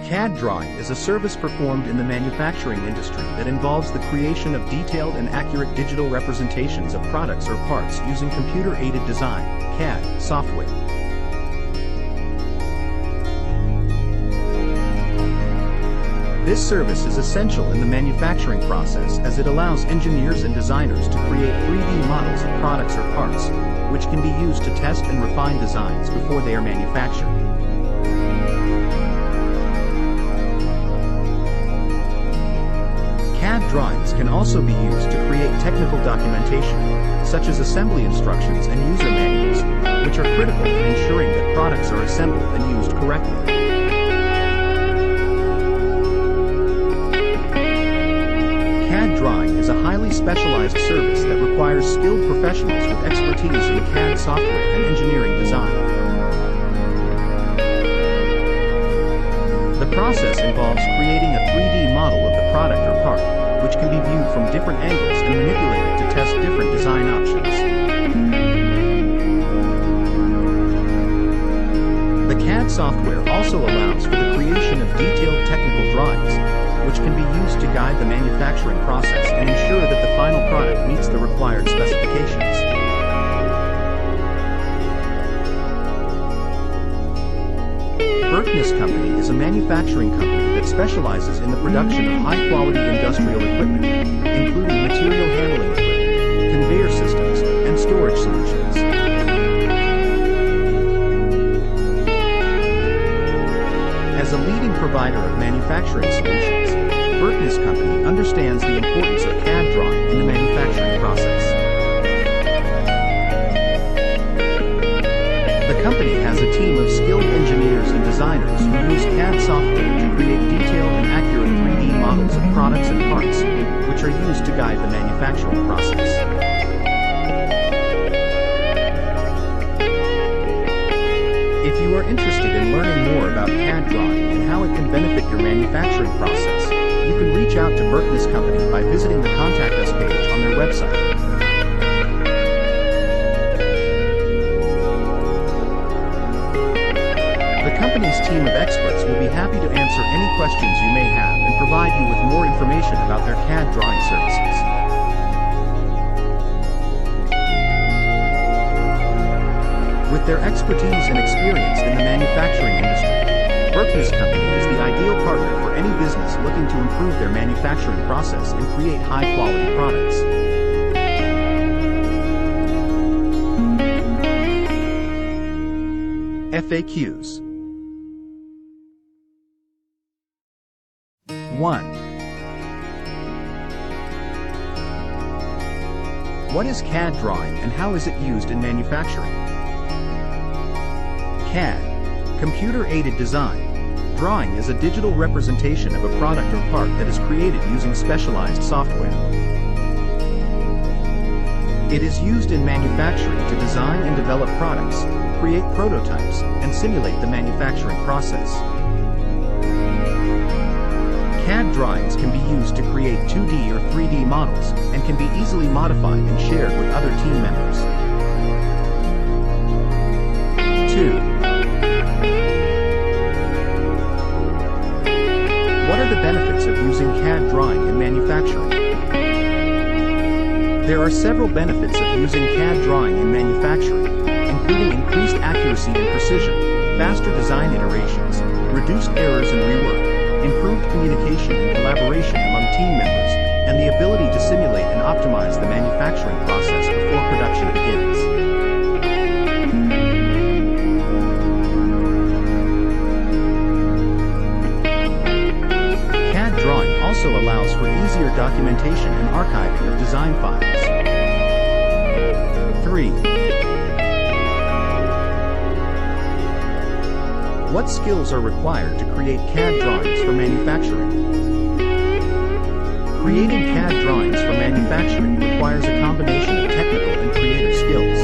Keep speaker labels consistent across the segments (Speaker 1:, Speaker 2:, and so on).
Speaker 1: CAD drawing is a service performed in the manufacturing industry that involves the creation of detailed and accurate digital representations of products or parts using computer-aided design (CAD) software. This service is essential in the manufacturing process as it allows engineers and designers to create 3D models of products or parts, which can be used to test and refine designs before they are manufactured. CAD drawings can also be used to create technical documentation, such as assembly instructions and user manuals, which are critical in ensuring that products are assembled and used correctly. CAD drawing is a highly specialized service that requires skilled professionals with expertise in CAD software and engineering design. The process involves creating a 3D model of the product or part, which can be viewed from different angles and manipulated to test different design options. The CAD software also allows for the creation of detailed technical drawings, which can be used to guide the manufacturing process and ensure that the final product meets the required specifications. Berkness Company is a manufacturing company that specializes in the production of high-quality industrial equipment, including material handling equipment, conveyor systems, and storage solutions. As a leading provider of manufacturing solutions, Berkness Company understands the importance of CAD drawing in the manufacturing process. The company has a team of skilled engineers and designers who use CAD software to create detailed and accurate 3D models of products and parts, which are used to guide the manufacturing process. If you are interested in learning more about CAD drawing and how it can benefit your manufacturing process, you can reach out to Berkness Company by visiting the Contact Us page on their website. The company's team of experts will be happy to answer any questions you may have and provide you with more information about their CAD drawing services. With their expertise and experience in the manufacturing industry, Berkness Company is the ideal partner for any business looking to improve their manufacturing process and create high-quality products. FAQs. 1. What is CAD drawing and how is it used in manufacturing? CAD, computer-aided design. Drawing is a digital representation of a product or part that is created using specialized software. It is used in manufacturing to design and develop products, create prototypes, and simulate the manufacturing process. CAD drawings can be used to create 2D or 3D models and can be easily modified and shared with other team members. 2. What are the benefits of using CAD drawing in manufacturing? There are several benefits of using CAD drawing in manufacturing, including increased accuracy and precision, faster design iterations, reduced errors and rework, improved communication and collaboration among team members, and the ability to simulate and optimize the manufacturing process before production begins. CAD drawing also allows for easier documentation and archiving of design files. 3. What skills are required to create CAD drawings for manufacturing? Creating CAD drawings for manufacturing requires a combination of technical and creative skills.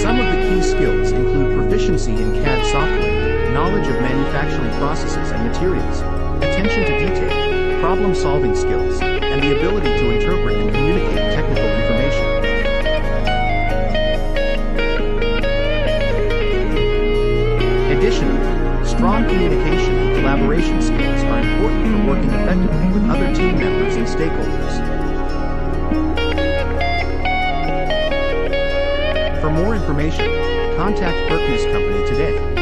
Speaker 1: Some of the key skills include proficiency in CAD software, knowledge of manufacturing processes and materials, attention to detail, problem-solving skills, and the ability to interpret and communicate technical information. Additionally, Strong communication and collaboration skills are important for working effectively with other team members and stakeholders. For more information, contact Berkness Company today.